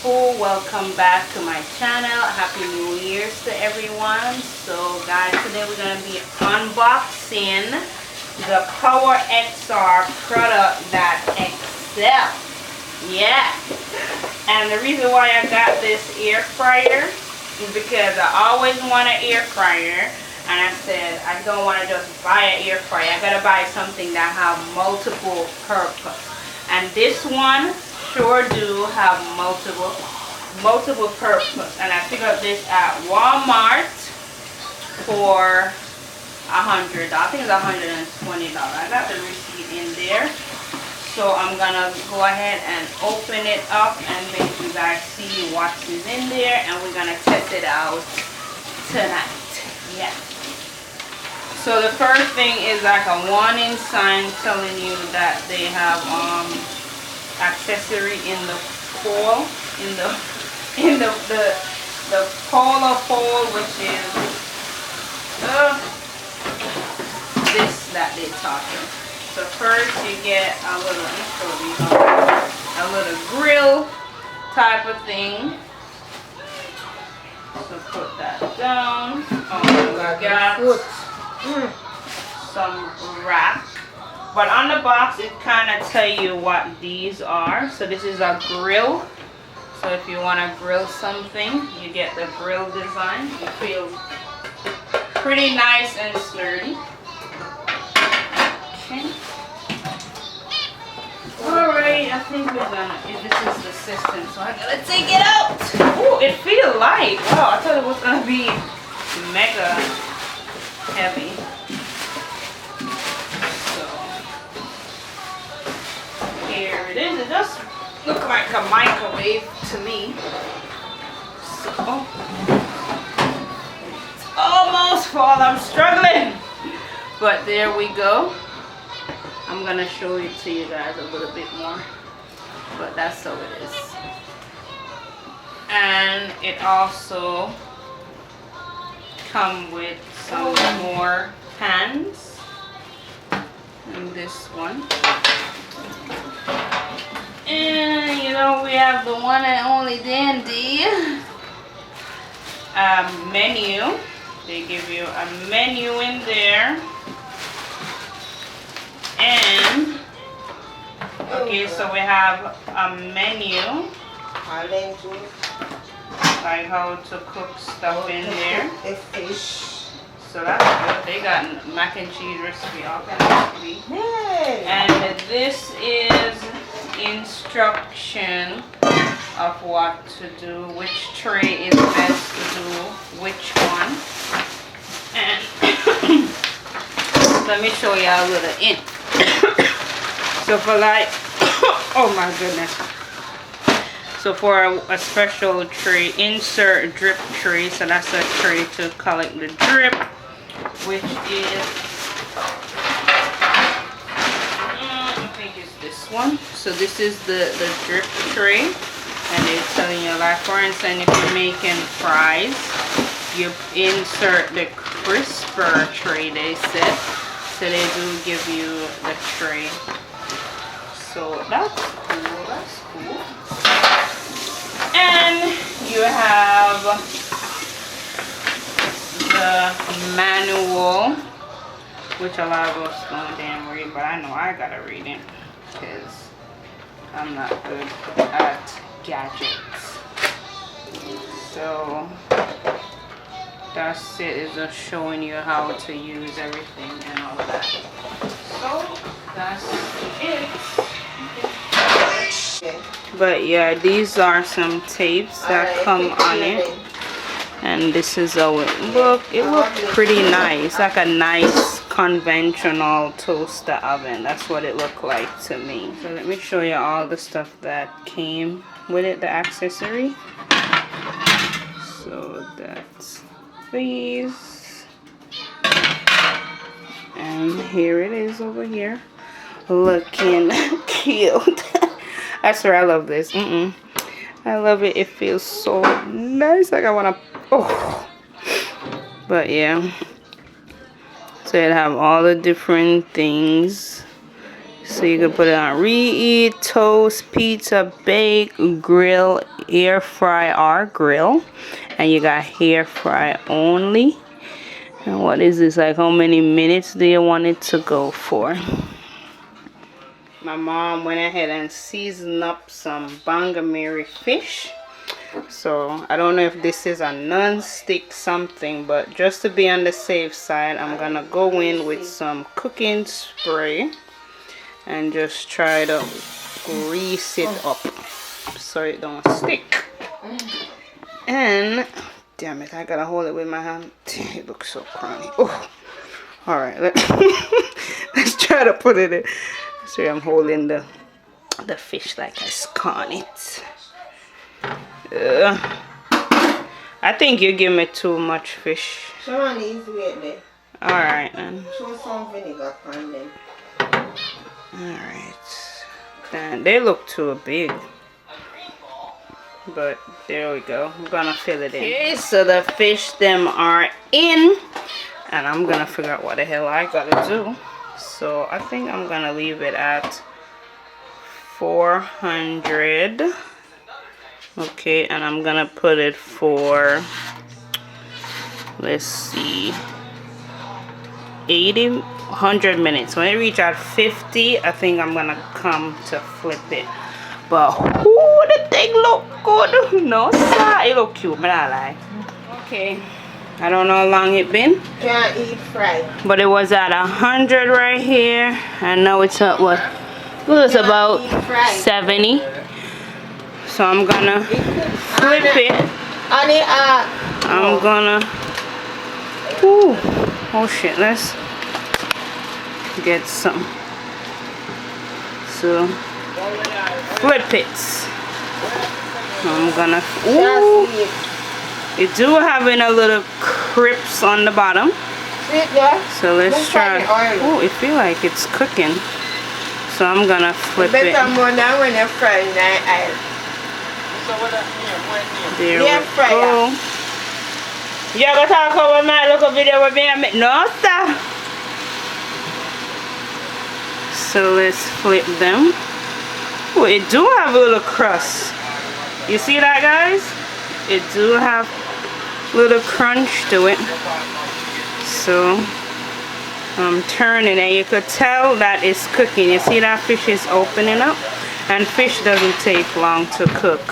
beautiful, welcome back to my channel. Happy New Year's to everyone. So guys, today we're going to be unboxing the Power XR product that excels. Yeah, and the reason why I got this air fryer is because I always want an air fryer, and I said I don't want to just buy an air fryer. I gotta buy something that have multiple purpose, and this one sure do have multiple purpose. And I picked up this at Walmart for $100. I think it's $120. I got the receipt in there, so I'm gonna go ahead and open it up and make you guys see what is in there, and we're gonna test it out tonight. Yeah. So the first thing is like a warning sign telling you that they have accessory in the pole, in the polar pole, which is this that they're talking. So first you get a little grill type of thing. So put that down. Oh my God. Some wrap. But on the box it kind of tell you what these are. So this is a grill. So if you want to grill something, you get the grill design. It feels pretty nice and sturdy. Okay. Alright, I think we're gonna, this is the system, so I gotta take it out. Oh, it feels light. Wow, I thought it was gonna be mega heavy. Here it is. It does look like a microwave to me. So it's almost full. I'm struggling, but there we go. I'm gonna show it to you guys a little bit more, but that's how it is. And it also comes with some more pans, and this one. And you know, we have the one and only dandy menu. They give you a menu in there. And okay, so we have a menu like how to cook stuff in there. So that's good. They got mac and cheese recipe, all kind of recipe. And this is instruction of what to do, which tray is best to do which one. And let me show you a little in. So for like, oh my goodness. So for a special tray, insert drip tray. So that's a tray to collect the drip, which is, I think it's this one. So this is the drip tray, and they're telling you, like for instance, if you're making fries, you insert the crisper tray, they said. So they do give you the tray. So that's cool. That's cool. And you have the manual, which a lot of us don't damn read, but I know I gotta read it because I'm not good at gadgets. So that's it. It's just showing you how to use everything and all of that. So that's it. But yeah, these are some tapes that come on it, and this is how it look. It looks pretty nice, like a nice conventional toaster oven. That's what it looked like to me. So let me show you all the stuff that came with it, the accessory. So that's these, and here it is over here, looking cute. I swear I love this. I love it. It feels so nice. Like I want to, oh. But yeah. So it have all the different things So you can put it on reheat, toast, pizza, bake, grill, air fry or grill. And you got air fry only. And what is this? Like how many minutes do you want it to go for? My mom went ahead and seasoned up some bangameri fish. So I don't know if this is a non-stick something, but just to be on the safe side, I'm gonna go in with some cooking spray and just try to grease it up so it don't stick. And damn it, I gotta hold it with my hand. It looks so crummy. Oh, all right, let's try to put it in. So I'm holding the fish like I scorn it. I think you give me too much fish. Show on the easy way there. Alright then. Show some vinegar on them. Alright. Then they look too big. But there we go. I'm gonna fill it in. Okay, so the fish them are in. And I'm gonna figure out what the hell I gotta do. So I think I'm gonna leave it at 400. Okay, and I'm gonna put it for, let's see, 100 minutes. When it reach at 50, I think I'm gonna come to flip it. But ooh, the thing look good. No sir, it look cute, but I lie. Okay, I don't know how long it been. Can't eat fried. But it was at 100 right here, and now it's at what? It was about 70. So I'm gonna flip it. I'm gonna, ooh, oh shit, let's get some. So flip it. I'm gonna, ooh, it do having a little crisp on the bottom. So let's try. Oh, it feel like it's cooking. So I'm gonna flip it. Better more than when you're frying that. There we go. You ever talk about my look video with me? No, stop. So let's flip them. Oh, it do have a little crust. You see that, guys? It do have a little crunch to it. So I'm turning, and you could tell that it's cooking. You see that fish is opening up, and fish doesn't take long to cook.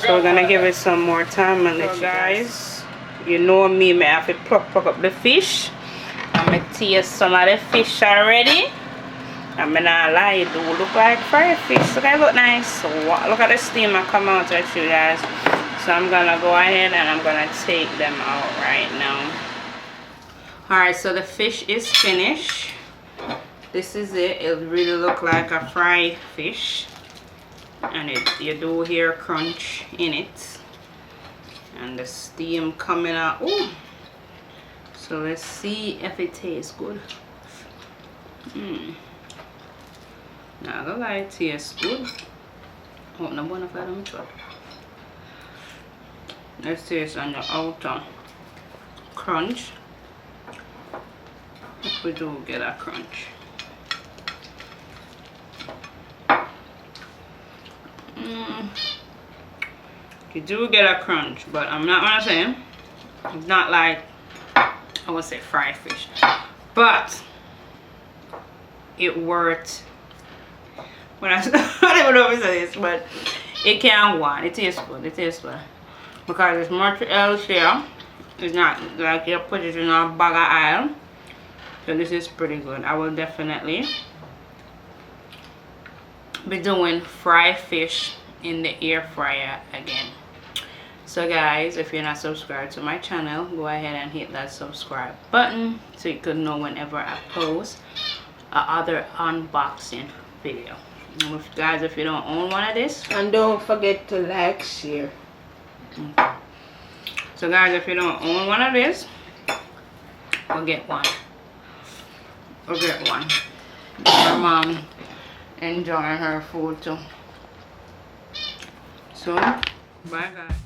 So we're gonna give it some more time. And guys, you know me, I have to pluck up the fish. I'm gonna taste some of the fish already. I'm not lie, it do look like fried fish. Look, it look nice. So look at the steam I come out at you guys. So I'm gonna go ahead and I'm gonna take them out right now. Alright, so the fish is finished. This is it. It really look like a fried fish. And you do hear crunch in it. And the steam coming out. Ooh. So let's see if it tastes good. Not gonna lie, it tastes good. Oh, no one of them try. Let's taste on the outer crunch. If we do get a crunch. You do get a crunch, but I'm not gonna say it's not like, I would say fried fish, but it worked. When I don't even know if it's this, but it can one. It tastes good. It tastes good because it's much else here. It's not like you put it in a bag of oil. So this is pretty good. I will definitely be doing fried fish in the air fryer again. So guys, if you're not subscribed to my channel, go ahead and hit that subscribe button so you can know whenever I post another unboxing video. And guys, if you don't own one of this, and don't forget to like, share. Okay. So guys, if you don't own one of this, go get one. Go get one. My mom enjoying her food too. So bye guys.